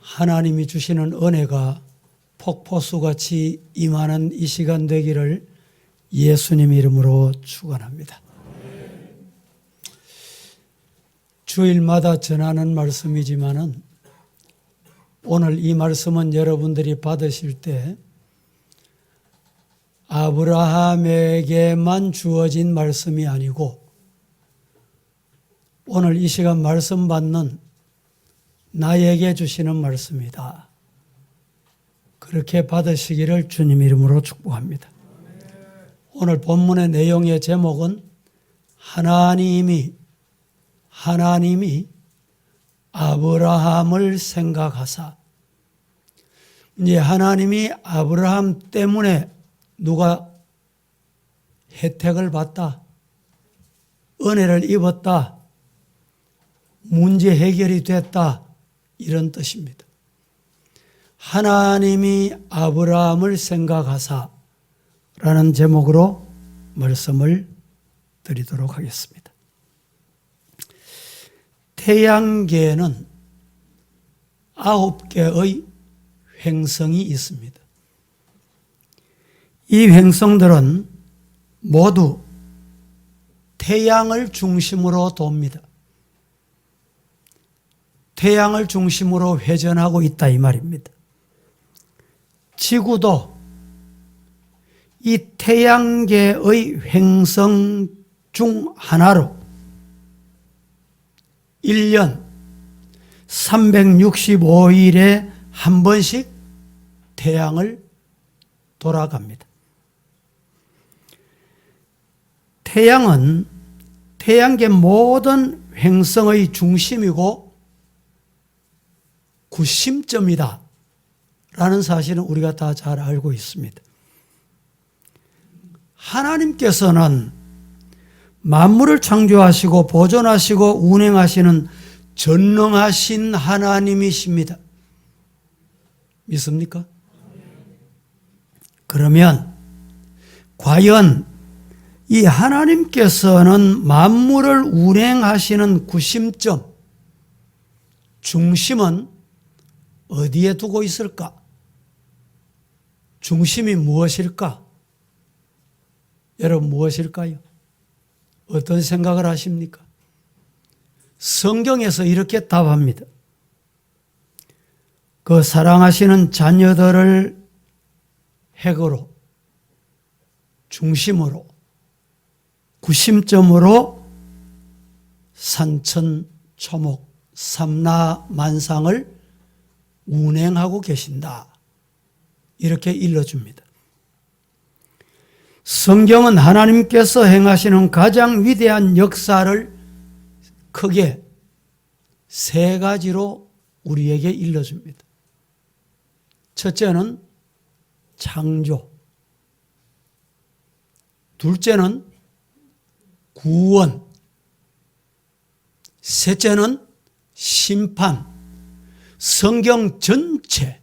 하나님이 주시는 은혜가 폭포수같이 임하는 이 시간 되기를 예수님 이름으로 축원합니다. 주일마다 전하는 말씀이지만은 오늘 이 말씀은 여러분들이 받으실 때 아브라함에게만 주어진 말씀이 아니고 오늘 이 시간 말씀 받는 나에게 주시는 말씀이다. 그렇게 받으시기를 주님 이름으로 축복합니다. 오늘 본문의 내용의 제목은 하나님이 아브라함을 생각하사. 이제 하나님이 아브라함 때문에 누가 혜택을 받다, 은혜를 입었다, 문제 해결이 됐다, 이런 뜻입니다. 하나님이 아브라함을 생각하사 라는 제목으로 말씀을 드리도록 하겠습니다. 태양계에는 9개의 횡성이 있습니다. 이 횡성들은 모두 태양을 중심으로 돕니다. 태양을 중심으로 회전하고 있다 이 말입니다. 지구도 이 태양계의 횡성 중 하나로 1년 365일에 한 번씩 태양을 돌아갑니다. 태양은 태양계 모든 횡성의 중심이고 구심점이다 라는 사실은 우리가 다 잘 알고 있습니다. 하나님께서는 만물을 창조하시고 보존하시고 운행하시는 전능하신 하나님이십니다. 믿습니까? 그러면 과연 이 하나님께서는 만물을 운행하시는 구심점, 중심은 어디에 두고 있을까? 중심이 무엇일까? 여러분 무엇일까요? 어떤 생각을 하십니까? 성경에서 이렇게 답합니다. 그 사랑하시는 자녀들을 핵으로, 중심으로, 구심점으로 산천초목, 삼라만상을 운행하고 계신다. 이렇게 일러줍니다. 성경은 하나님께서 행하시는 가장 위대한 역사를 크게 세 가지로 우리에게 일러줍니다. 첫째는 창조, 둘째는 구원, 셋째는 심판. 성경 전체,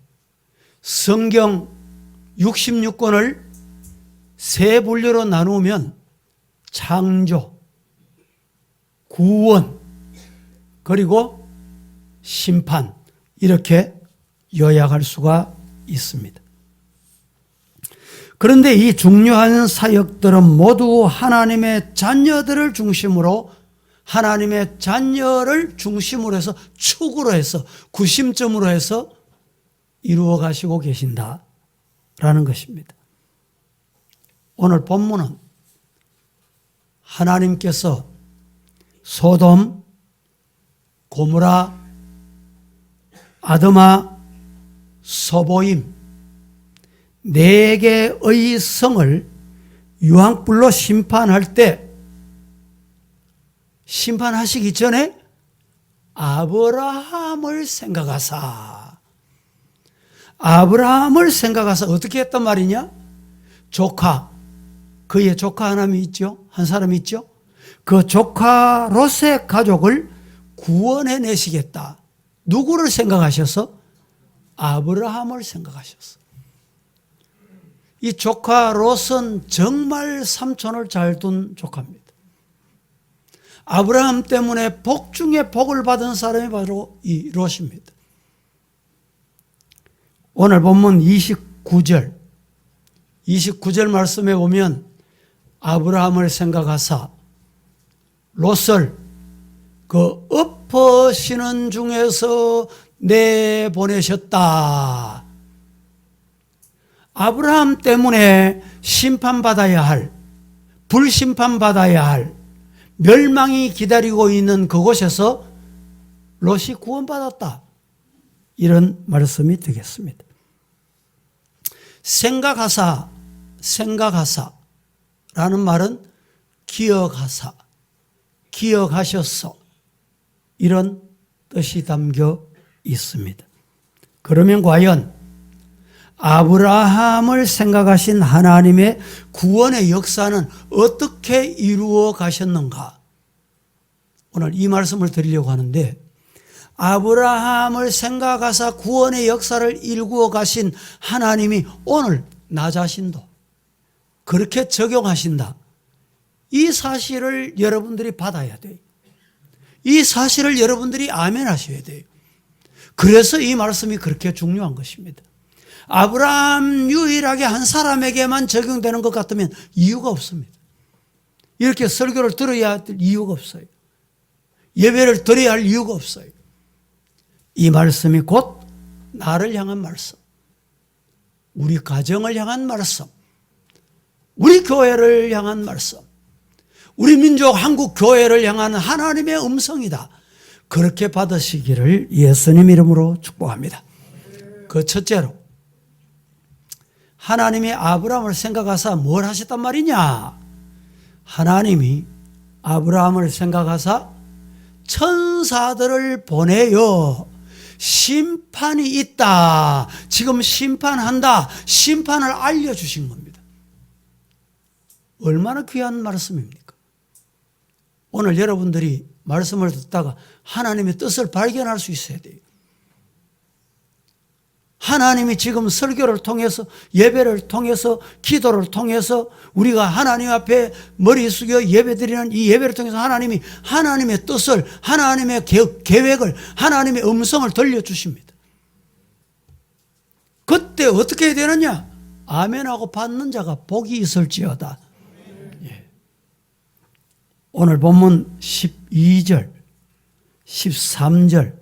성경 66권을 세 분류로 나누면 창조, 구원, 그리고 심판 이렇게 요약할 수가 있습니다. 그런데 이 중요한 사역들은 모두 하나님의 자녀들을 중심으로 하나님의 자녀를 중심으로 해서 축으로 해서 구심점으로 해서 이루어 가시고 계신다라는 것입니다. 오늘 본문은 하나님께서 소돔, 고모라, 아드마, 소보임 4개의 성을 유황불로 심판할 때 심판하시기 전에 아브라함을 생각하사 어떻게 했단 말이냐? 조카, 그의 조카 하나님이 있죠? 한 사람이 있죠? 그 조카 롯의 가족을 구원해 내시겠다. 누구를 생각하셔서? 아브라함을 생각하셨어. 이 조카 롯은 정말 삼촌을 잘 둔 조카입니다. 아브라함 때문에 복 중에 복을 받은 사람이 바로 이 롯입니다. 오늘 본문 29절 말씀에 보면 아브라함을 생각하사 롯을 그 엎어시는 중에서 내보내셨다. 아브라함 때문에 심판받아야 할, 불심판받아야 할 멸망이 기다리고 있는 그곳에서 롯이 구원받았다. 이런 말씀이 되겠습니다. 생각하사 라는 말은 기억하셨어 이런 뜻이 담겨 있습니다. 그러면 과연 아브라함을 생각하신 하나님의 구원의 역사는 어떻게 이루어 가셨는가? 오늘 이 말씀을 드리려고 하는데, 아브라함을 생각하사 구원의 역사를 이루어 가신 하나님이 오늘 나 자신도 그렇게 적용하신다. 이 사실을 여러분들이 받아야 돼요. 이 사실을 여러분들이 아멘하셔야 돼요. 그래서 이 말씀이 그렇게 중요한 것입니다. 아브라함 유일하게 한 사람에게만 적용되는 것 같으면 이유가 없습니다. 이렇게 설교를 들어야 할 이유가 없어요. 예배를 드려야 할 이유가 없어요. 이 말씀이 곧 나를 향한 말씀, 우리 가정을 향한 말씀, 우리 교회를 향한 말씀, 우리 민족 한국 교회를 향한 하나님의 음성이다. 그렇게 받으시기를 예수님 이름으로 축복합니다. 그 첫째로, 하나님이 아브라함을 생각하사 뭘 하셨단 말이냐? 하나님이 아브라함을 생각하사 천사들을 보내요. 심판이 있다. 지금 심판한다. 심판을 알려주신 겁니다. 얼마나 귀한 말씀입니까? 오늘 여러분들이 말씀을 듣다가 하나님의 뜻을 발견할 수 있어야 돼요. 하나님이 지금 설교를 통해서, 예배를 통해서, 기도를 통해서 우리가 하나님 앞에 머리 숙여 예배드리는 이 예배를 통해서 하나님이 하나님의 뜻을, 하나님의 계획을, 하나님의 음성을 들려주십니다. 그때 어떻게 해야 되느냐? 아멘하고 받는 자가 복이 있을지어다. 예. 오늘 본문 12절, 13절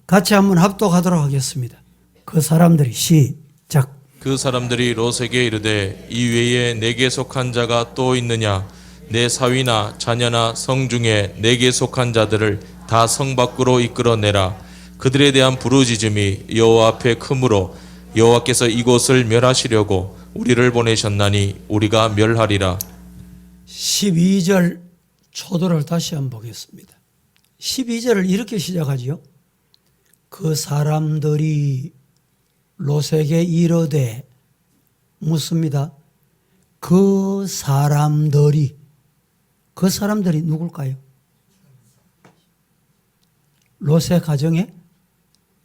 같이 한번 합독하도록 하겠습니다. 그 사람들이 시작. 그 사람들이 롯에게 이르되 이 외에 내게 속한 자가 또 있느냐? 내 사위나 자녀나 성 중에 내게 속한 자들을 다 성 밖으로 이끌어내라. 그들에 대한 부르짖음이 여호와 앞에 크므로 여호와께서 이곳을 멸하시려고 우리를 보내셨나니 우리가 멸하리라. 12절 초도를 다시 한번 보겠습니다. 12절을 이렇게 시작하지요. 그 사람들이 롯에게 이르되, 묻습니다. 그 사람들이 누굴까요? 롯의 가정에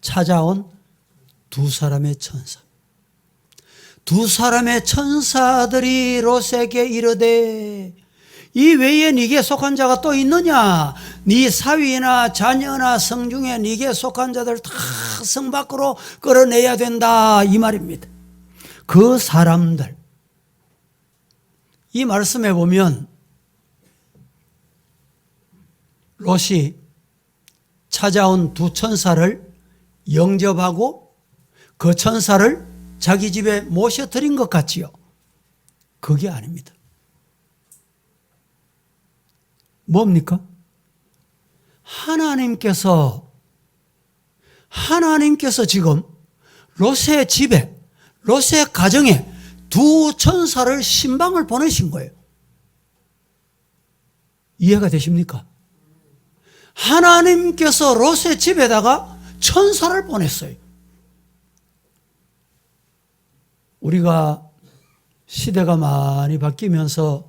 찾아온 두 사람의 천사. 두 사람의 천사들이 롯에게 이르되 이 외에 네게 속한 자가 또 있느냐? 네 사위나 자녀나 성 중에 네게 속한 자들 다 성 밖으로 끌어내야 된다, 이 말입니다. 그 사람들, 이 말씀에 보면 롯이 찾아온 두 천사를 영접하고 그 천사를 자기 집에 모셔드린 것 같지요? 그게 아닙니다. 뭡니까? 하나님께서 지금 롯의 집에, 롯의 가정에 두 천사를 신방을 보내신 거예요. 이해가 되십니까? 하나님께서 롯의 집에다가 천사를 보냈어요. 우리가 시대가 많이 바뀌면서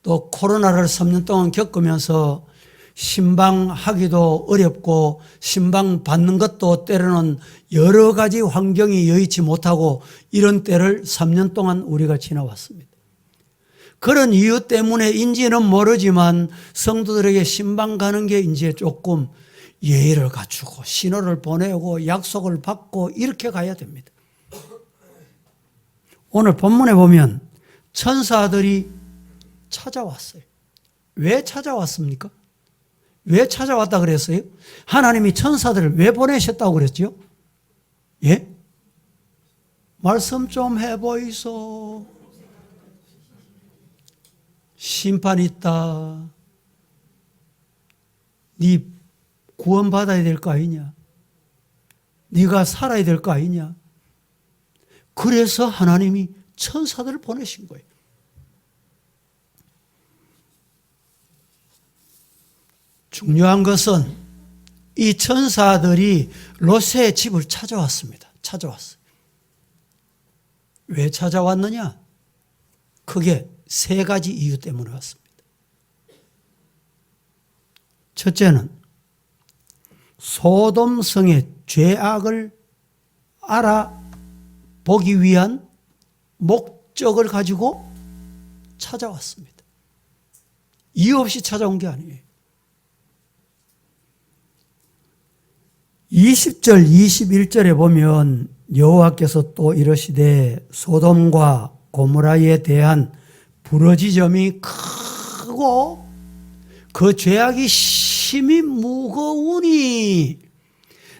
또 코로나를 3년 동안 겪으면서 신방하기도 어렵고 신방 받는 것도 때로는 여러 가지 환경이 여의치 못하고 이런 때를 3년 동안 우리가 지나왔습니다. 그런 이유 때문에인지는 모르지만 성도들에게 신방 가는 게 이제 조금 예의를 갖추고 신호를 보내고 약속을 받고 이렇게 가야 됩니다. 오늘 본문에 보면 천사들이 찾아왔어요. 왜 찾아왔습니까? 왜 찾아왔다 그랬어요? 하나님이 천사들을 왜 보내셨다고 그랬죠? 예? 말씀 좀 해보이소. 심판 있다. 네 구원받아야 될 거 아니냐? 네가 살아야 될 거 아니냐? 그래서 하나님이 천사들을 보내신 거예요. 중요한 것은 이 천사들이 롯의 집을 찾아왔습니다. 찾아왔어요. 왜 찾아왔느냐? 크게 세 가지 이유 때문에 왔습니다. 첫째는 소돔 성의 죄악을 알아보기 위한 목적을 가지고 찾아왔습니다. 이유 없이 찾아온 게 아니에요. 20절, 21절에 보면 여호와께서 또 이러시되 소돔과 고모라에 대한 부러지점이 크고 그 죄악이 심히 무거우니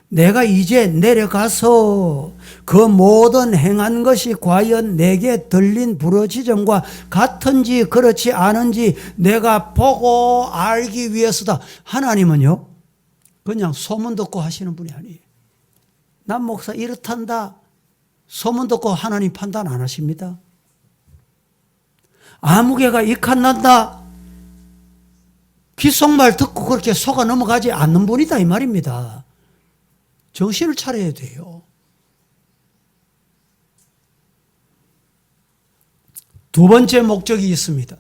내가 이제 내려가서 그 모든 행한 것이 과연 내게 들린 부러지점과 같은지 그렇지 않은지 내가 보고 알기 위해서다. 하나님은요, 그냥 소문 듣고 하시는 분이 아니에요. 남 목사 이렇단다. 소문 듣고 하나님 판단 안 하십니다. 아무개가 익한난다. 귓속말 듣고 그렇게 속아 넘어가지 않는 분이다 이 말입니다. 정신을 차려야 돼요. 두 번째 목적이 있습니다.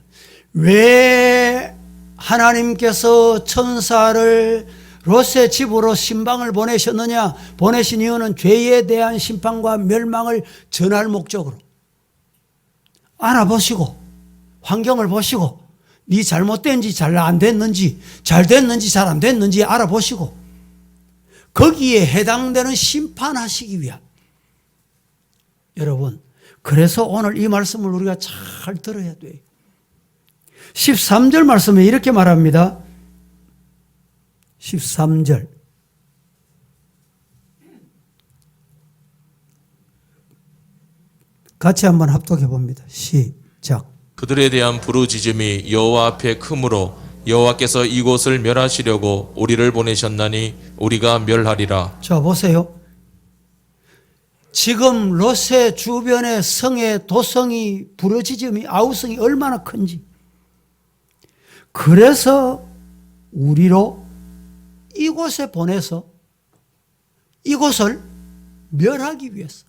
왜 하나님께서 천사를 롯의 집으로 신방을 보내셨느냐? 보내신 이유는 죄에 대한 심판과 멸망을 전할 목적으로. 알아보시고 환경을 보시고 네 잘못된지 잘 안 됐는지 잘 됐는지 잘 안 됐는지 알아보시고 거기에 해당되는 심판하시기 위한. 여러분, 그래서 오늘 이 말씀을 우리가 잘 들어야 돼요. 13절 말씀에 이렇게 말합니다. 13절. 같이 한번 합독해 봅니다. 시작. 그들에 대한 부르짖음이 여호와 앞에 크므로 여호와께서 이곳을 멸하시려고 우리를 보내셨나니 우리가 멸하리라. 자, 보세요. 지금 롯의 주변의 성의 도성이 부르짖음이 아우성이 얼마나 큰지. 그래서 우리로 이곳에 보내서 이곳을 멸하기 위해서,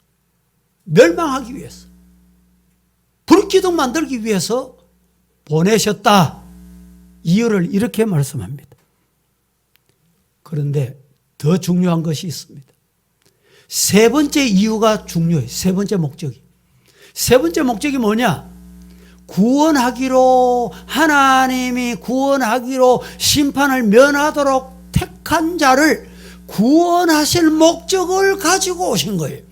멸망하기 위해서, 불기둥 만들기 위해서 보내셨다. 이유를 이렇게 말씀합니다. 그런데 더 중요한 것이 있습니다. 세 번째 이유가 중요해요. 세 번째 목적이. 세 번째 목적이 뭐냐? 구원하기로, 하나님이 구원하기로 심판을 면하도록 택한 자를 구원하실 목적을 가지고 오신 거예요.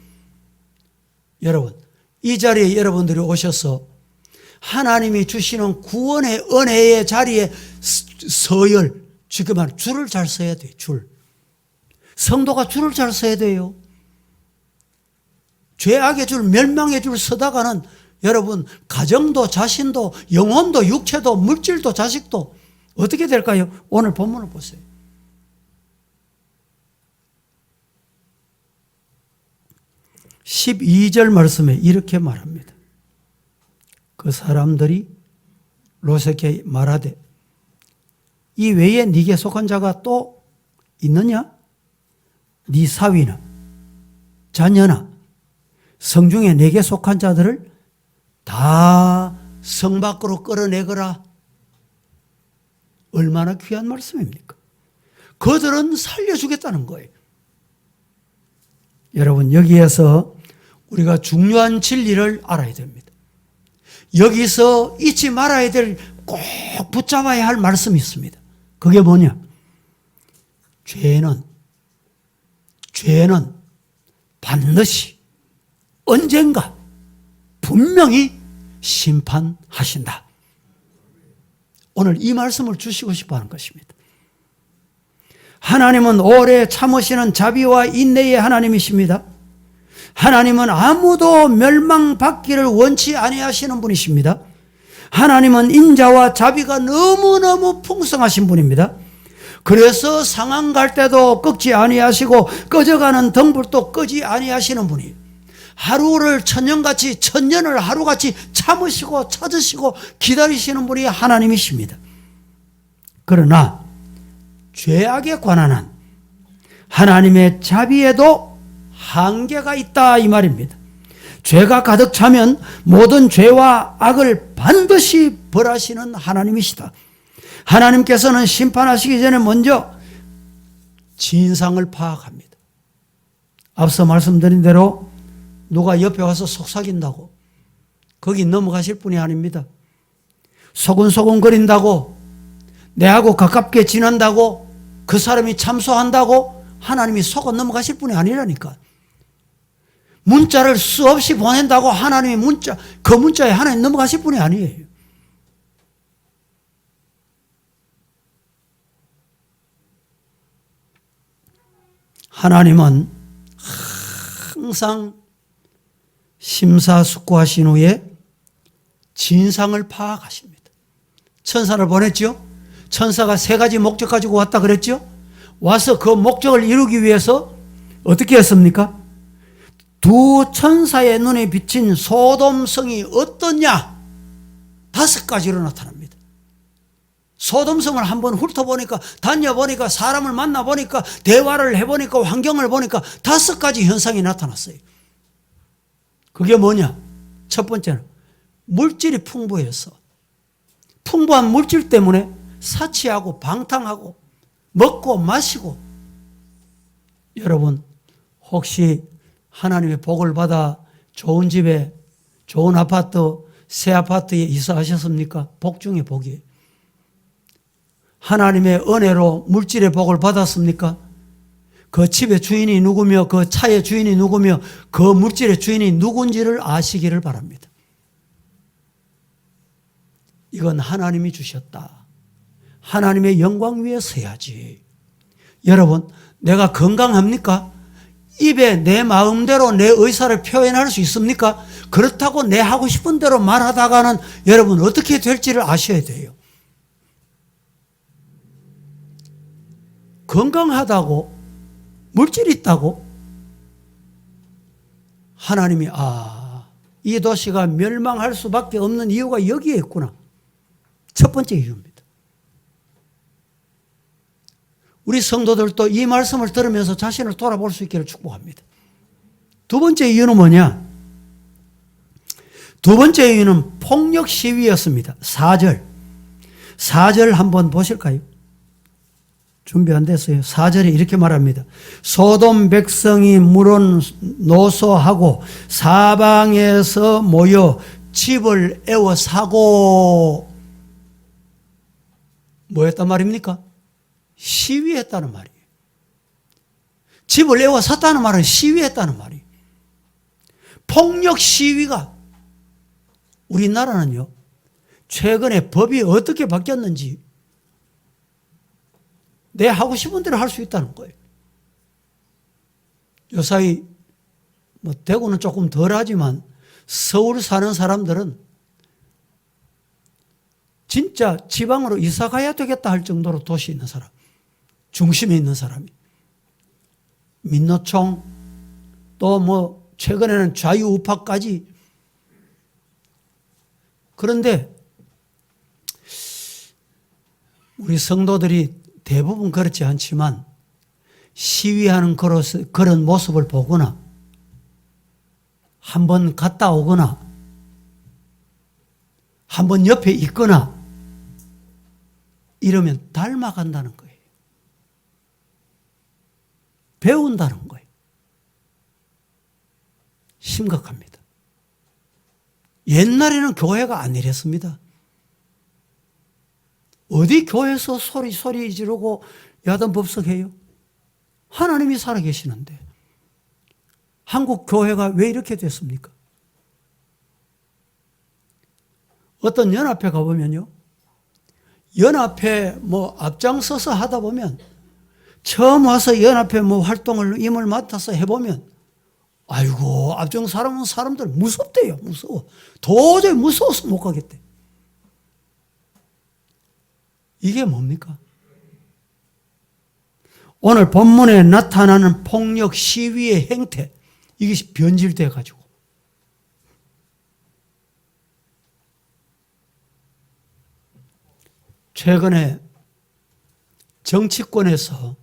여러분, 이 자리에 여러분들이 오셔서 하나님이 주시는 구원의 은혜의 자리에 서열, 지금 말 줄을 잘 서야 돼요. 줄. 성도가 줄을 잘 서야 돼요. 죄악의 줄, 멸망의 줄 서다가는 여러분 가정도 자신도 영혼도 육체도 물질도 자식도 어떻게 될까요? 오늘 본문을 보세요. 12절 말씀에 이렇게 말합니다. 그 사람들이 롯에게 말하되 이 외에 네게 속한 자가 또 있느냐? 네 사위나 자녀나 성중에 네게 속한 자들을 다 성 밖으로 끌어내거라. 얼마나 귀한 말씀입니까? 그들은 살려주겠다는 거예요. 여러분, 여기에서 우리가 중요한 진리를 알아야 됩니다. 여기서 잊지 말아야 될, 꼭 붙잡아야 할 말씀이 있습니다. 그게 뭐냐? 죄는 반드시 언젠가 분명히 심판하신다. 오늘 이 말씀을 주시고 싶어 하는 것입니다. 하나님은 오래 참으시는 자비와 인내의 하나님이십니다. 하나님은 아무도 멸망받기를 원치 아니하시는 분이십니다. 하나님은 인자와 자비가 너무너무 풍성하신 분입니다. 그래서 상한 갈 때도 꺾지 아니하시고 꺼져가는 등불도 끄지 아니하시는 분이에요. 하루를 천년같이, 천년을 하루같이 참으시고 찾으시고 기다리시는 분이 하나님이십니다. 그러나 죄악에 관한 한 하나님의 자비에도 한계가 있다 이 말입니다. 죄가 가득 차면 모든 죄와 악을 반드시 벌하시는 하나님이시다. 하나님께서는 심판하시기 전에 먼저 진상을 파악합니다. 앞서 말씀드린 대로 누가 옆에 와서 속삭인다고 거기 넘어가실 분이 아닙니다. 소근소근 거린다고, 내하고 가깝게 지낸다고, 그 사람이 참소한다고 하나님이 속아 넘어가실 분이 아니라니까. 문자를 수없이 보낸다고 하나님이 그 문자에 하나님 넘어가실 분이 아니에요. 하나님은 항상 심사숙고하신 후에 진상을 파악하십니다. 천사를 보냈죠. 천사가 3가지 목적 가지고 왔다 그랬죠. 와서 그 목적을 이루기 위해서 어떻게 했습니까? 두 천사의 눈에 비친 소돔성이 어떠냐? 5가지로 나타납니다. 소돔성을 한번 훑어보니까, 다녀보니까, 사람을 만나보니까, 대화를 해보니까, 환경을 보니까 5가지 현상이 나타났어요. 그게 뭐냐? 첫 번째는 물질이 풍부해서, 풍부한 물질 때문에 사치하고 방탕하고 먹고 마시고, 여러분 혹시 하나님의 복을 받아 좋은 집에, 좋은 아파트, 새 아파트에 이사하셨습니까? 복 중에 복이에요. 하나님의 은혜로 물질의 복을 받았습니까? 그 집의 주인이 누구며 그 차의 주인이 누구며 그 물질의 주인이 누군지를 아시기를 바랍니다. 이건 하나님이 주셨다. 하나님의 영광 위에 서야지. 여러분, 내가 건강합니까? 입에 내 마음대로 내 의사를 표현할 수 있습니까? 그렇다고 내 하고 싶은 대로 말하다가는 여러분 어떻게 될지를 아셔야 돼요. 건강하다고, 물질이 있다고 하나님이 이 도시가 멸망할 수밖에 없는 이유가 여기에 있구나. 첫 번째 이유입니다. 우리 성도들도 이 말씀을 들으면서 자신을 돌아볼 수 있기를 축복합니다. 두 번째 이유는 뭐냐? 두 번째 이유는 폭력 시위였습니다. 4절 한번 보실까요? 준비 안 됐어요. 4절에 이렇게 말합니다. 소돔 백성이 물은 노소하고 사방에서 모여 집을 에워싸고, 뭐 했단 말입니까? 시위했다는 말이에요. 집을 에워쌌다는 말은 시위했다는 말이에요. 폭력 시위가, 우리나라는요, 최근에 법이 어떻게 바뀌었는지 내 하고 싶은 대로 할 수 있다는 거예요. 요사이 대구는 조금 덜하지만 서울 사는 사람들은 진짜 지방으로 이사 가야 되겠다 할 정도로 도시에 있는 사람, 중심에 있는 사람이, 민노총, 또 최근에는 자유우파까지. 그런데 우리 성도들이 대부분 그렇지 않지만 시위하는 그런 모습을 보거나 한번 갔다 오거나 한번 옆에 있거나 이러면 닮아간다는 거예요. 배운다는 거예요. 심각합니다. 옛날에는 교회가 안 이랬습니다. 어디 교회에서 소리 지르고 야단법석해요? 하나님이 살아계시는데. 한국 교회가 왜 이렇게 됐습니까? 어떤 연합회 가보면요, 연합회 뭐 앞장서서 하다 보면 처음 와서 연합회 뭐 활동을 임을 맡아서 해보면 아이고 앞장 사람은 사람들 무섭대요. 무서워. 도저히 무서워서 못 가겠대. 이게 뭡니까? 오늘 본문에 나타나는 폭력 시위의 행태, 이것이 변질돼 가지고 최근에 정치권에서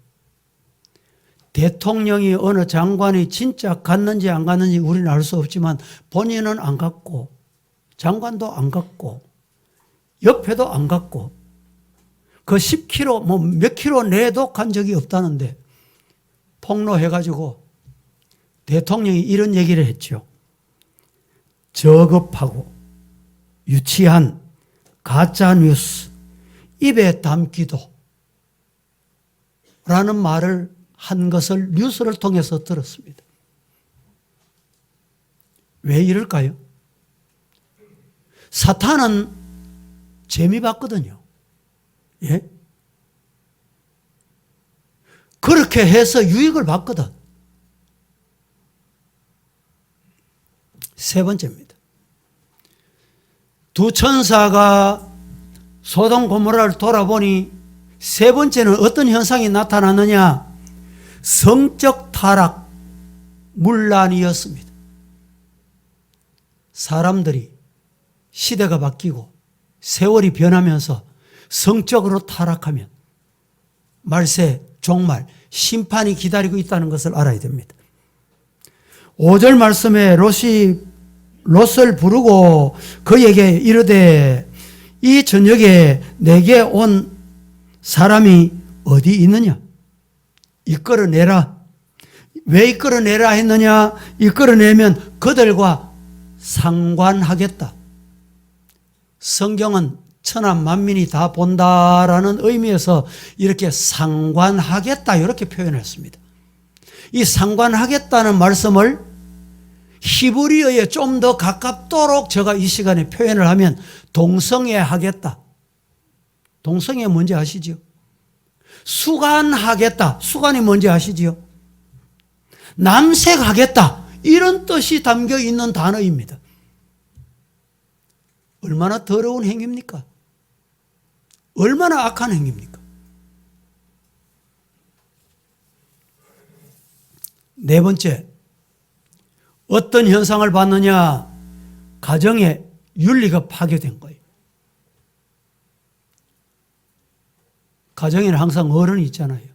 대통령이 어느 장관이 진짜 갔는지 안 갔는지 우리는 알 수 없지만 본인은 안 갔고 장관도 안 갔고 옆에도 안 갔고 그 10km 뭐 몇 킬로 내도 간 적이 없다는데 폭로해가지고 대통령이 이런 얘기를 했죠. 저급하고 유치한 가짜뉴스 입에 담기도 라는 말을 한 것을 뉴스를 통해서 들었습니다. 왜 이럴까요? 사탄은 재미 봤거든요. 예? 그렇게 해서 유익을 봤거든. 세 번째입니다. 두 천사가 소돔 고모라를 돌아보니 세 번째는 어떤 현상이 나타났느냐? 성적 타락, 문란이었습니다. 사람들이 시대가 바뀌고 세월이 변하면서 성적으로 타락하면 말세, 종말, 심판이 기다리고 있다는 것을 알아야 됩니다. 5절 말씀에 롯을 부르고 그에게 이르되 이 저녁에 내게 온 사람이 어디 있느냐? 이끌어내라. 왜 이끌어내라 했느냐? 이끌어내면 그들과 상관하겠다. 성경은 천한 만민이 다 본다라는 의미에서 이렇게 상관하겠다 이렇게 표현했습니다. 이 상관하겠다는 말씀을 히브리어에 좀 더 가깝도록 제가 이 시간에 표현을 하면 동성애하겠다. 동성애 뭔지 아시죠? 수간하겠다. 수간이 뭔지 아시죠? 남색하겠다. 이런 뜻이 담겨 있는 단어입니다. 얼마나 더러운 행위입니까? 얼마나 악한 행위입니까? 네 번째, 어떤 현상을 봤느냐? 가정의 윤리가 파괴된 거예요. 가정에는 항상 어른이 있잖아요.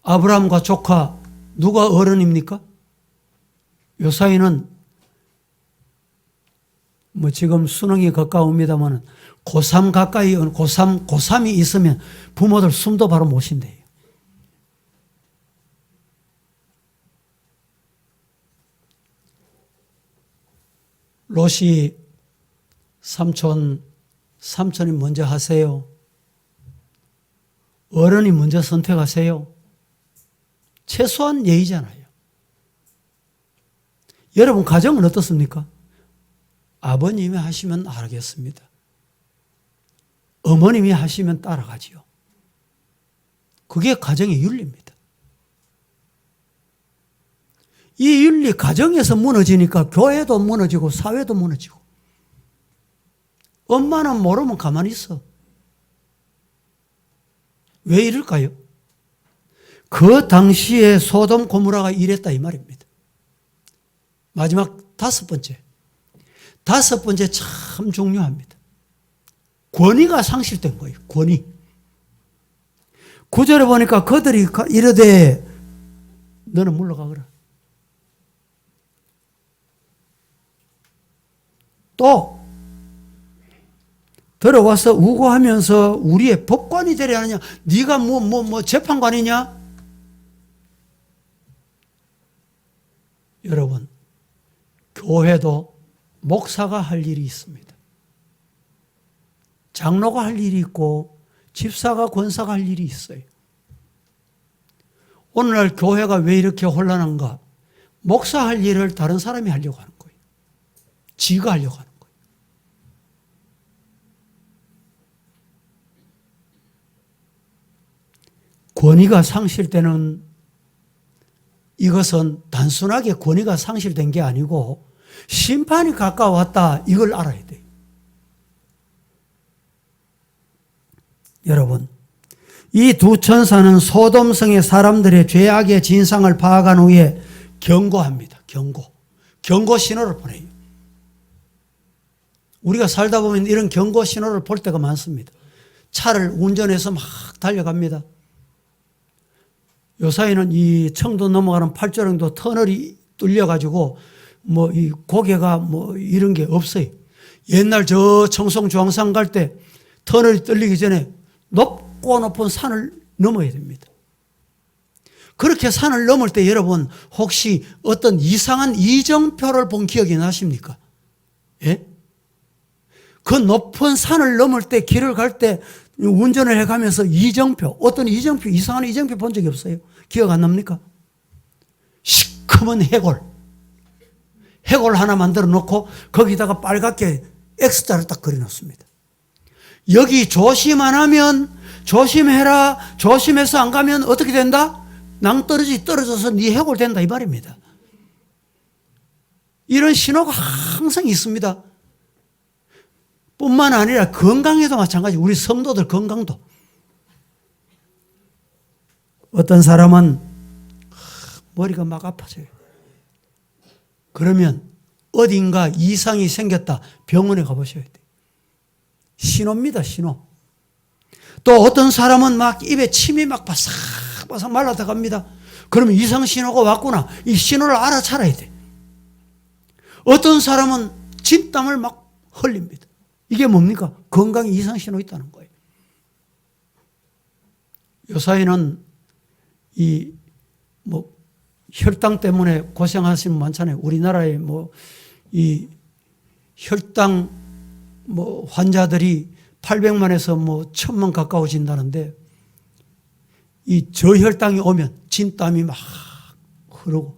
아브라함과 조카 누가 어른입니까? 요사이는 뭐 지금 수능이 가까웁니다만 고3 가까이 고3이 있으면 부모들 숨도 바로 못 쉰대요. 롯이 삼촌이 먼저 하세요. 어른이 먼저 선택하세요. 최소한 예의잖아요. 여러분 가정은 어떻습니까? 아버님이 하시면 알겠습니다. 어머님이 하시면 따라가지요. 그게 가정의 윤리입니다. 이 윤리 가정에서 무너지니까 교회도 무너지고 사회도 무너지고 엄마는 모르면 가만히 있어. 왜 이럴까요? 그 당시에 소돔 고모라가 이랬다 이 말입니다. 마지막 다섯 번째 참 중요합니다. 권위가 상실된 거예요. 권위. 9절에 보니까 그들이 이르되 너는 물러가거라. 또 들어와서 우고하면서 우리의 법관이 되려 하느냐? 네가 뭐 재판관이냐? 여러분, 교회도 목사가 할 일이 있습니다. 장로가 할 일이 있고 집사가 권사가 할 일이 있어요. 오늘날 교회가 왜 이렇게 혼란한가? 목사 할 일을 다른 사람이 하려고 하는 거예요. 지가 하려고 하는 거예요. 권위가 상실되는 이것은 단순하게 권위가 상실된 게 아니고 심판이 가까웠다, 이걸 알아야 돼요. 여러분, 이 두 천사는 소돔성의 사람들의 죄악의 진상을 파악한 후에 경고합니다. 경고 신호를 보내요. 우리가 살다 보면 이런 경고 신호를 볼 때가 많습니다. 차를 운전해서 막 달려갑니다. 요사이는 이 청도 넘어가는 팔조령도 터널이 뚫려가지고 뭐 이 고개가 뭐 이런 게 없어요. 옛날 저 청송 중앙산 갈 때 터널이 뚫리기 전에 높고 높은 산을 넘어야 됩니다. 그렇게 산을 넘을 때 여러분 혹시 어떤 이상한 이정표를 본 기억이 나십니까? 예? 그 높은 산을 넘을 때 길을 갈 때 운전을 해가면서 이정표, 어떤 이정표, 이상한 이정표 본 적이 없어요. 기억 안 납니까? 시커먼 해골 하나 만들어 놓고 거기다가 빨갛게 X자를 딱 그려 놓습니다. 여기 조심 안 하면 조심해라, 조심해서 안 가면 어떻게 된다? 떨어져서 네 해골 된다, 이 말입니다. 이런 신호가 항상 있습니다. 뿐만 아니라 건강에도 마찬가지. 우리 성도들 건강도. 어떤 사람은 머리가 막 아파져요. 그러면 어딘가 이상이 생겼다, 병원에 가보셔야 돼요. 신호입니다, 신호. 또 어떤 사람은 막 입에 침이 막 바싹바싹 말라들어갑니다. 그러면 이상 신호가 왔구나. 이 신호를 알아차려야 돼. 어떤 사람은 진땀을 막 흘립니다. 이게 뭡니까? 건강에 이상 신호 있다는 거예요. 요사이는 이 뭐 혈당 때문에 고생하시는 분 많잖아요. 우리나라에 뭐 이 혈당 뭐 환자들이 800만에서 뭐 1000만 가까워진다는데, 이 저혈당이 오면 진땀이 막 흐르고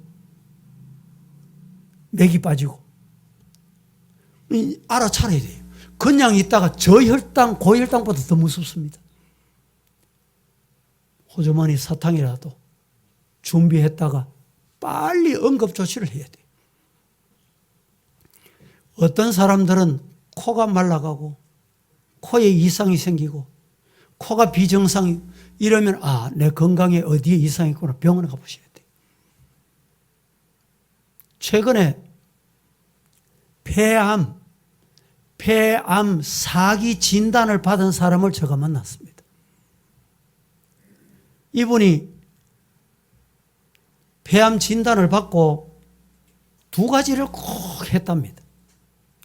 맥이 빠지고 알아차려야 돼요. 그냥 있다가 저혈당, 고혈당보다 더 무섭습니다. 호주머니 사탕이라도 준비했다가 빨리 응급조치를 해야 돼요. 어떤 사람들은 코가 말라가고 코에 이상이 생기고 코가 비정상이 이러면 내 건강에 어디에 이상이 있구나, 병원에 가보셔야 돼요. 최근에 폐암 사기 진단을 받은 사람을 제가 만났습니다. 이분이 폐암 진단을 받고 두 가지를 꼭 했답니다.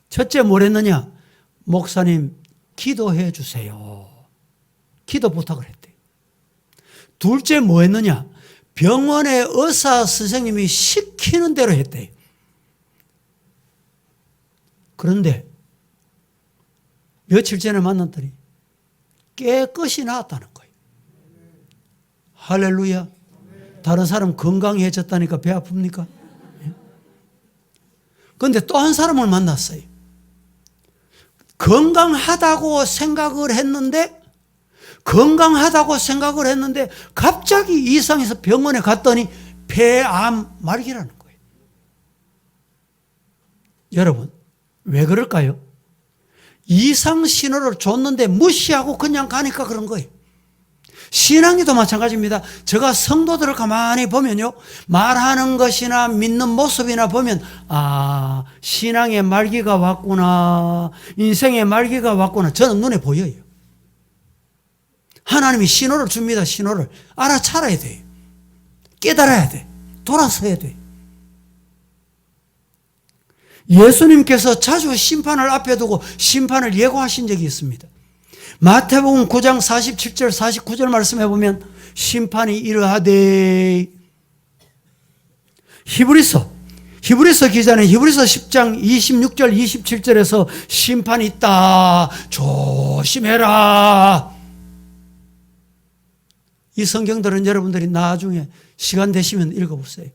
첫째 뭘 했느냐? 목사님 기도해 주세요. 기도 부탁을 했대요. 둘째 뭐 했느냐? 병원의 의사 선생님이 시키는 대로 했대요. 그런데 며칠 전에 만났더니 깨끗이 나았다는 거예요. 할렐루야. 다른 사람 건강해졌다니까 배 아픕니까? 그런데 또 한 사람을 만났어요. 건강하다고 생각을 했는데 갑자기 이상해서 병원에 갔더니 폐암 말기라는 거예요. 여러분, 왜 그럴까요? 이상 신호를 줬는데 무시하고 그냥 가니까 그런 거예요. 신앙에도 마찬가지입니다. 제가 성도들을 가만히 보면요, 말하는 것이나 믿는 모습이나 보면 신앙의 말기가 왔구나, 인생의 말기가 왔구나, 저는 눈에 보여요. 하나님이 신호를 줍니다. 신호를 알아차려야 돼요. 깨달아야 돼. 돌아서야 돼. 예수님께서 자주 심판을 앞에 두고 심판을 예고하신 적이 있습니다. 마태복음 9장 47절 49절 말씀해 보면 심판이 이러하되, 히브리서 기자는 히브리서 10장 26절 27절에서 심판이 있다, 조심해라. 이 성경들은 여러분들이 나중에 시간 되시면 읽어보세요.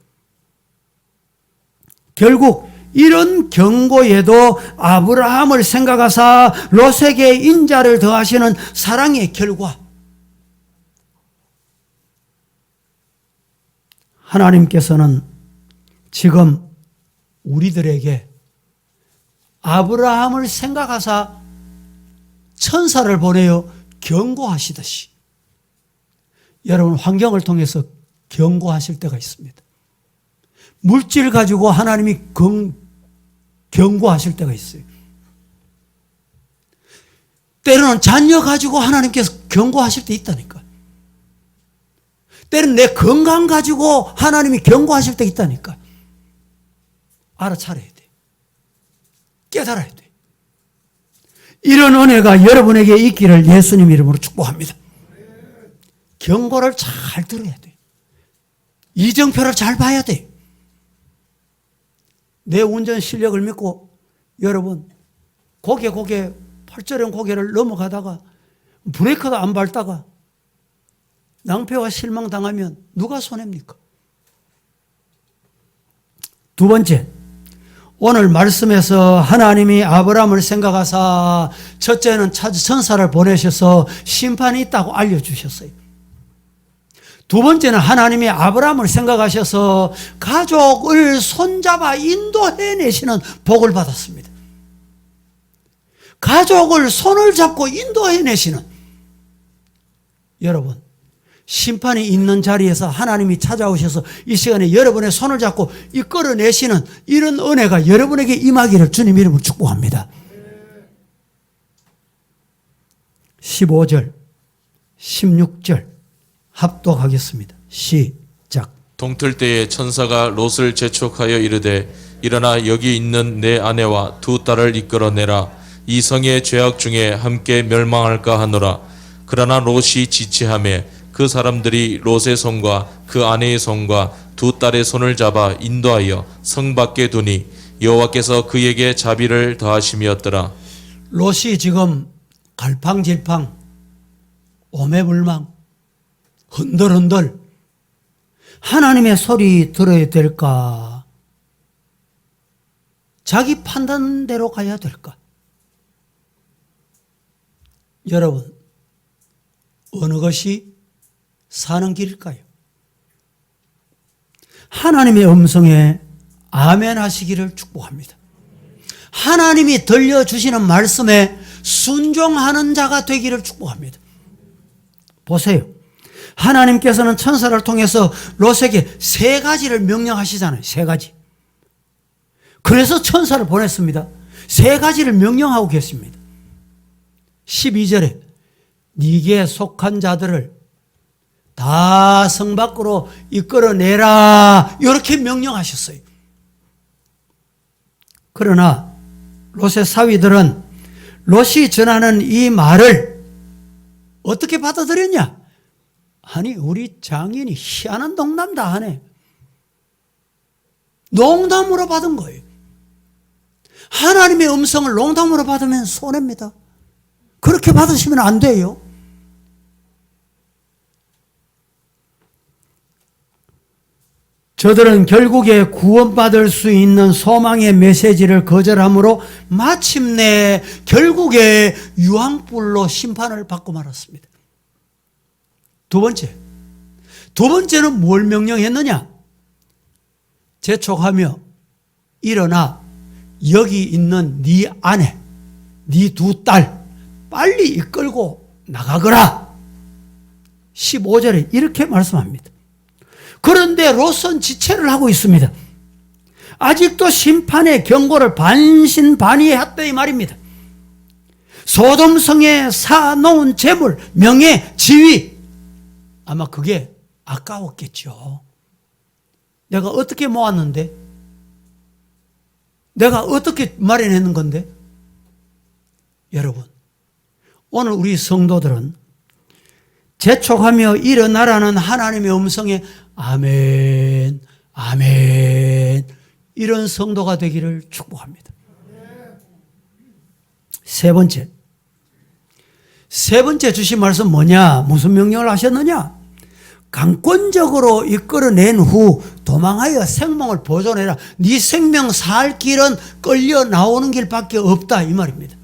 결국 이런 경고에도 아브라함을 생각하사 롯에게 인자를 더하시는 사랑의 결과, 하나님께서는 지금 우리들에게 아브라함을 생각하사 천사를 보내어 경고하시듯이 여러분 환경을 통해서 경고하실 때가 있습니다. 물질 가지고 하나님이 경고하실 때가 있어요. 때로는 자녀 가지고 하나님께서 경고하실 때 있다니까. 때로는 내 건강 가지고 하나님이 경고하실 때 있다니까. 알아차려야 돼. 깨달아야 돼. 이런 은혜가 여러분에게 있기를 예수님 이름으로 축복합니다. 경고를 잘 들어야 돼. 이정표를 잘 봐야 돼. 내 운전 실력을 믿고 여러분 고개 팔자령 고개를 넘어가다가 브레이크도 안 밟다가 낭패와 실망당하면 누가 손해입니까? 두 번째, 오늘 말씀에서 하나님이 아브라함을 생각하사 첫째는 천사를 보내셔서 심판이 있다고 알려주셨어요. 두 번째는 하나님이 아브라함을 생각하셔서 가족을 손잡아 인도해내시는 복을 받았습니다. 가족을 손을 잡고 인도해내시는, 여러분 심판이 있는 자리에서 하나님이 찾아오셔서 이 시간에 여러분의 손을 잡고 이끌어내시는 이런 은혜가 여러분에게 임하기를 주님 이름으로 축복합니다. 15절 16절 합독하겠습니다. 시작. 동틀 때에 천사가 롯을 재촉하여 이르되 일어나 여기 있는 내 아내와 두 딸을 이끌어내라. 이 성의 죄악 중에 함께 멸망할까 하노라. 그러나 롯이 지체하매 그 사람들이 롯의 손과 그 아내의 손과 두 딸의 손을 잡아 인도하여 성 밖에 두니 여호와께서 그에게 자비를 더하심이었더라. 롯이 지금 갈팡질팡 오매불망 흔들흔들 하나님의 소리 들어야 될까? 자기 판단대로 가야 될까? 여러분, 어느 것이 사는 길일까요? 하나님의 음성에 아멘 하시기를 축복합니다. 하나님이 들려주시는 말씀에 순종하는 자가 되기를 축복합니다. 보세요. 하나님께서는 천사를 통해서 롯에게 세 가지를 명령하시잖아요. 세 가지. 그래서 천사를 보냈습니다. 세 가지를 명령하고 계십니다. 12절에 네게 속한 자들을 다 성 밖으로 이끌어내라 이렇게 명령하셨어요. 그러나 롯의 사위들은 롯이 전하는 이 말을 어떻게 받아들였냐? 아니 우리 장인이 희한한 농담 다 하네. 농담으로 받은 거예요. 하나님의 음성을 농담으로 받으면 손해입니다. 그렇게 받으시면 안 돼요. 저들은 결국에 구원받을 수 있는 소망의 메시지를 거절함으로 마침내 결국에 유황불로 심판을 받고 말았습니다. 두 번째는 뭘 명령했느냐? 재촉하며 일어나 여기 있는 네 아내, 네 두 딸 빨리 이끌고 나가거라. 15절에 이렇게 말씀합니다. 그런데 롯은 지체를 하고 있습니다. 아직도 심판의 경고를 반신반의했다 이 말입니다. 소돔성에 사놓은 재물, 명예, 지위, 아마 그게 아까웠겠죠. 내가 어떻게 모았는데? 내가 어떻게 마련했는 건데? 여러분, 오늘 우리 성도들은 재촉하며 일어나라는 하나님의 음성에 아멘, 아멘 이런 성도가 되기를 축복합니다. 세 번째 주신 말씀 뭐냐? 무슨 명령을 하셨느냐? 강권적으로 이끌어낸 후 도망하여 생명을 보존해라. 네 생명 살 길은 끌려 나오는 길밖에 없다 이 말입니다.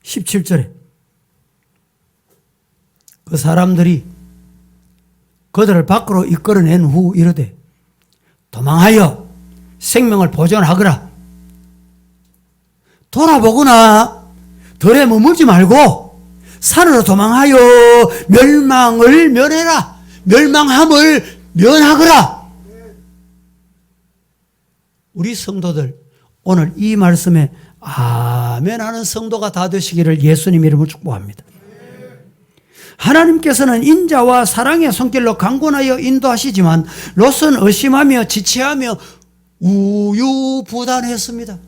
17절에 그 사람들이 그들을 밖으로 이끌어낸 후 이르되 도망하여 생명을 보존하거라. 돌아보거나 들에 머물지 말고 산으로 도망하여 멸망을 면해라. 멸망함을 면하거라. 우리 성도들 오늘 이 말씀에 아멘 하는 성도가 다 되시기를 예수님 이름으로 축복합니다. 하나님께서는 인자와 사랑의 손길로 강권하여 인도하시지만 롯은 의심하며 지체하며 우유부단했습니다.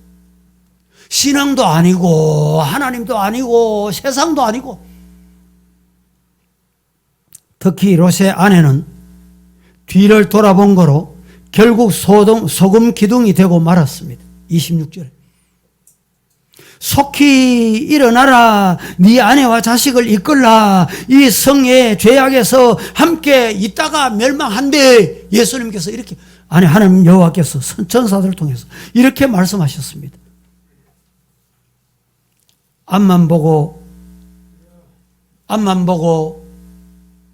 신앙도 아니고 하나님도 아니고 세상도 아니고, 특히 롯의 아내는 뒤를 돌아본 거로 결국 소금 기둥이 되고 말았습니다. 26절에 속히 일어나라, 네 아내와 자식을 이끌라, 이 성의 죄악에서 함께 있다가 멸망한대. 예수님께서 이렇게, 아니 하나님 여호와께서 천사들을 통해서 이렇게 말씀하셨습니다. 앞만 보고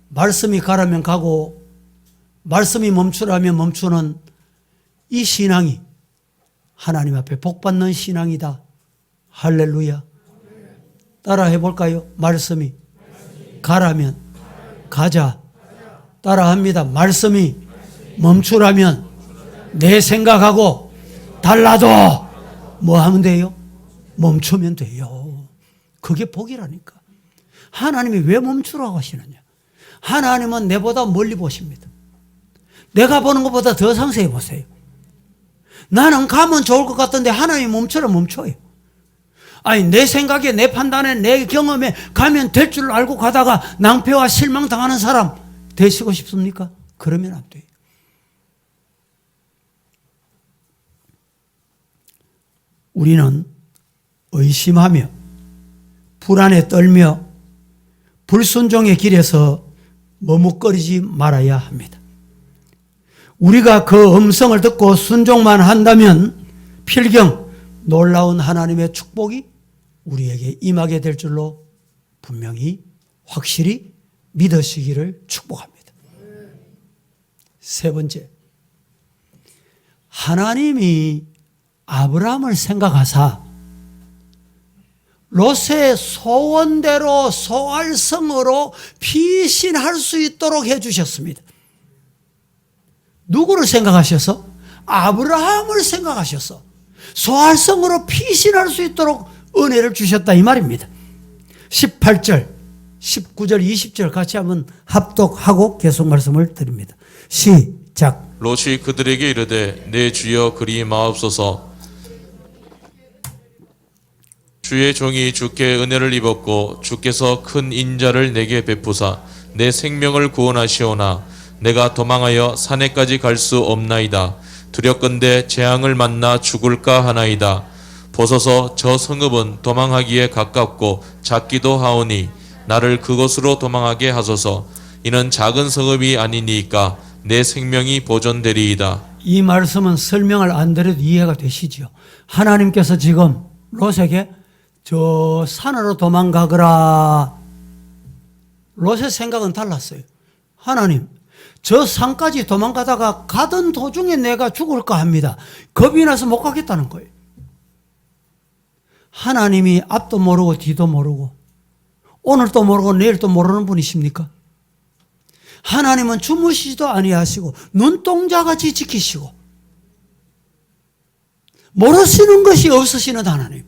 말씀이 가라면 가고 말씀이 멈추라면 멈추는 이 신앙이 하나님 앞에 복받는 신앙이다. 할렐루야. 따라 해볼까요? 말씀이 가라면 가자. 따라합니다. 말씀이 멈추라면 내 생각하고 달라도 뭐 하면 돼요? 멈추면 돼요. 그게 복이라니까. 하나님이 왜 멈추라고 하시느냐? 하나님은 내보다 멀리 보십니다. 내가 보는 것보다 더 상세히 보세요. 나는 가면 좋을 것 같은데 하나님이 멈춰라 멈춰요. 아니 내 생각에 내 판단에 내 경험에 가면 될 줄 알고 가다가 낭패와 실망 당하는 사람 되시고 싶습니까? 그러면 안 돼요. 우리는 의심하며 불안에 떨며 불순종의 길에서 머뭇거리지 말아야 합니다. 우리가 그 음성을 듣고 순종만 한다면 필경 놀라운 하나님의 축복이 우리에게 임하게 될 줄로 분명히 확실히 믿으시기를 축복합니다. 세 번째, 하나님이 아브라함을 생각하사 롯의 소원대로 소알성으로 피신할 수 있도록 해주셨습니다. 누구를 생각하셔서? 아브라함을 생각하셔서 소알성으로 피신할 수 있도록 은혜를 주셨다 이 말입니다. 18절, 19절, 20절 같이 한번 합독하고 계속 말씀을 드립니다. 시작. 롯이 그들에게 이르되 내 주여 그리 마옵소서. 주의 종이 주께 은혜를 입었고 주께서 큰 인자를 내게 베푸사 내 생명을 구원하시오나 내가 도망하여 산에까지 갈 수 없나이다. 두렵건대 재앙을 만나 죽을까 하나이다. 보소서 저 성읍은 도망하기에 가깝고 작기도 하오니 나를 그곳으로 도망하게 하소서. 이는 작은 성읍이 아니니까 내 생명이 보존되리이다. 이 말씀은 설명을 안 드려도 이해가 되시죠? 하나님께서 지금 롯에게 저 산으로 도망가거라. 롯의 생각은 달랐어요. 하나님, 저 산까지 도망가다가 가던 도중에 내가 죽을까 합니다. 겁이 나서 못 가겠다는 거예요. 하나님이 앞도 모르고 뒤도 모르고 오늘도 모르고 내일도 모르는 분이십니까? 하나님은 주무시지도 아니하시고 눈동자같이 지키시고 모르시는 것이 없으시는 하나님.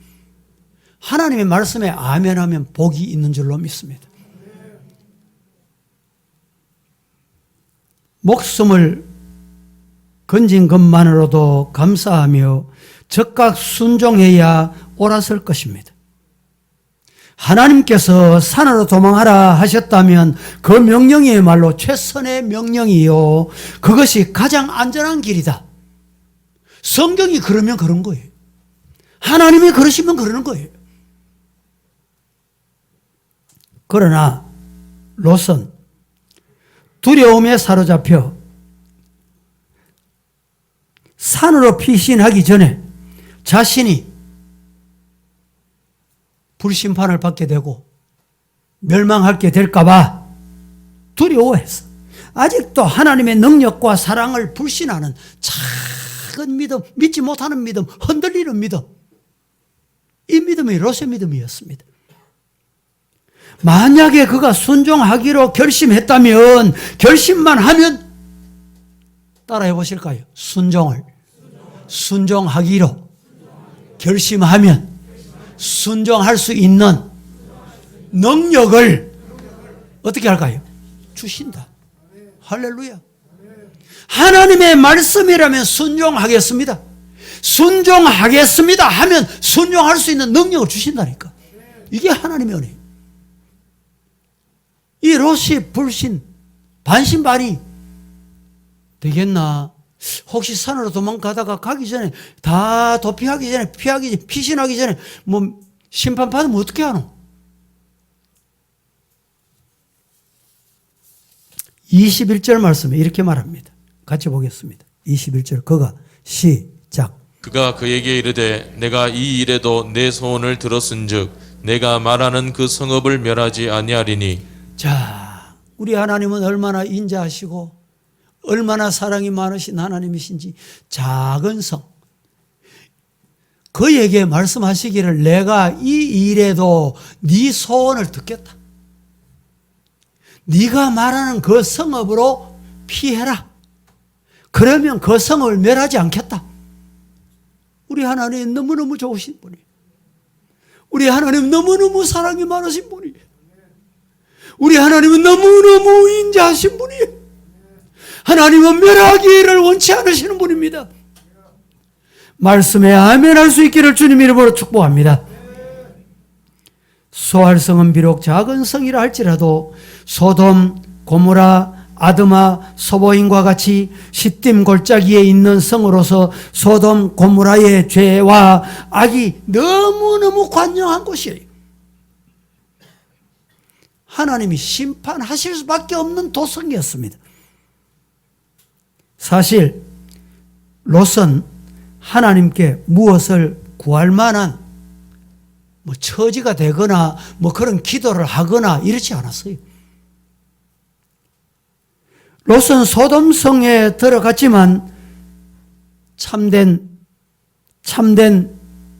하나님의 말씀에 아멘하면 복이 있는 줄로 믿습니다. 목숨을 건진 것만으로도 감사하며 적각 순종해야 옳았을 것입니다. 하나님께서 산으로 도망하라 하셨다면 그 명령이야말로 최선의 명령이요, 그것이 가장 안전한 길이다. 성경이 그러면 그런 거예요. 하나님이 그러시면 그러는 거예요. 그러나 롯은 두려움에 사로잡혀 산으로 피신하기 전에 자신이 불심판을 받게 되고 멸망하게 될까 봐 두려워했어. 아직도 하나님의 능력과 사랑을 불신하는 작은 믿음, 믿지 못하는 믿음, 흔들리는 믿음, 이 믿음이 롯의 믿음이었습니다. 만약에 그가 순종하기로 결심했다면, 결심만 하면 따라해 보실까요? 순종하기로 결심하면 순종할 수 있는 능력을 어떻게 할까요? 주신다. 할렐루야. 하나님의 말씀이라면 순종하겠습니다. 순종하겠습니다 하면 순종할 수 있는 능력을 주신다니까. 이게 하나님의 은혜예요. 이 롯이 불신, 반신반의 되겠나? 혹시 산으로 도망가다가 가기 전에, 다 도피하기 전에, 피신하기 전에 뭐 심판받으면 어떻게 하노? 21절 말씀에 이렇게 말합니다. 같이 보겠습니다. 21절 그가 시작. 그가 그에게 이르되 내가 이 일에도 내 소원을 들었은즉 내가 말하는 그 성읍을 멸하지 아니하리니. 자, 우리 하나님은 얼마나 인자하시고 얼마나 사랑이 많으신 하나님이신지. 작은 성, 그에게 말씀하시기를 내가 이 일에도 네 소원을 듣겠다. 네가 말하는 그 성읍으로 피해라. 그러면 그 성읍을 멸하지 않겠다. 우리 하나님 너무너무 좋으신 분이에요. 우리 하나님 너무너무 사랑이 많으신 분이에요. 우리 하나님은 너무너무 인자하신 분이에요. 하나님은 멸하기를 원치 않으시는 분입니다. 말씀에 아멘할 수 있기를 주님 이름으로 축복합니다. 소알성은 비록 작은 성이라 할지라도 소돔, 고모라, 아드마, 소보임과 같이 시딤 골짜기에 있는 성으로서 소돔, 고모라의 죄와 악이 너무너무 관영한 곳이에요. 하나님이 심판하실 수밖에 없는 도성이었습니다. 사실 롯은 하나님께 무엇을 구할 만한 뭐 처지가 되거나 뭐 그런 기도를 하거나 이렇지 않았어요. 롯은 소돔성에 들어갔지만 참된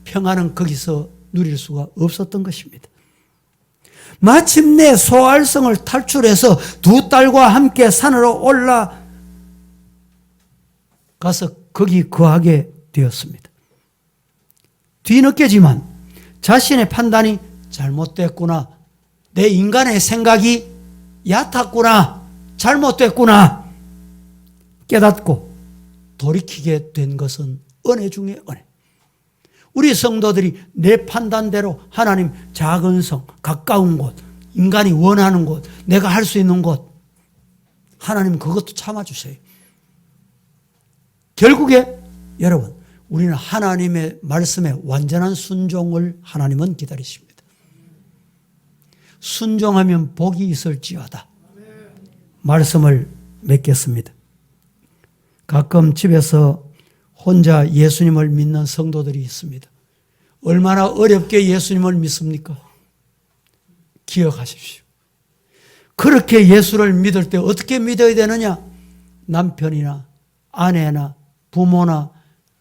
평안은 거기서 누릴 수가 없었던 것입니다. 마침내 소알성을 탈출해서 두 딸과 함께 산으로 올라가서 거기 거하게 되었습니다. 뒤늦게지만 자신의 판단이 잘못됐구나, 내 인간의 생각이 얕았구나, 잘못됐구나 깨닫고 돌이키게 된 것은 은혜 중에 은혜. 우리 성도들이 내 판단대로 하나님 작은 성, 가까운 곳, 인간이 원하는 곳, 내가 할 수 있는 곳, 하나님 그것도 참아주세요. 결국에 여러분, 우리는 하나님의 말씀에 완전한 순종을 하나님은 기다리십니다. 순종하면 복이 있을지어다. 말씀을 맺겠습니다. 가끔 집에서 혼자 예수님을 믿는 성도들이 있습니다. 얼마나 어렵게 예수님을 믿습니까? 기억하십시오. 그렇게 예수를 믿을 때 어떻게 믿어야 되느냐? 남편이나 아내나 부모나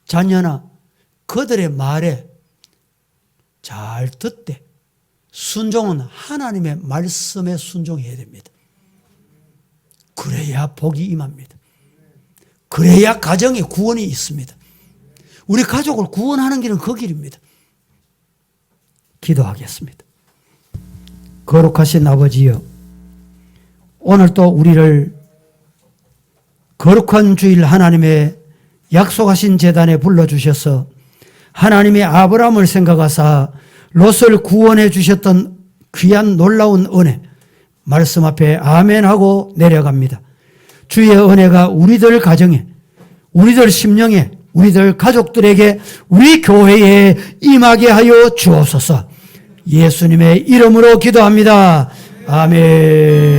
자녀나 그들의 말에 잘 듣되 순종은 하나님의 말씀에 순종해야 됩니다. 그래야 복이 임합니다. 그래야 가정에 구원이 있습니다. 우리 가족을 구원하는 길은 그 길입니다. 기도하겠습니다. 거룩하신 아버지여, 오늘 또 우리를 거룩한 주일 하나님의 약속하신 제단에 불러주셔서 하나님의 아브라함을 생각하사 롯을 구원해 주셨던 귀한 놀라운 은혜, 말씀 앞에 아멘하고 내려갑니다. 주의 은혜가 우리들 가정에, 우리들 심령에, 우리들 가족들에게, 우리 교회에 임하게 하여 주옵소서. 예수님의 이름으로 기도합니다. 아멘.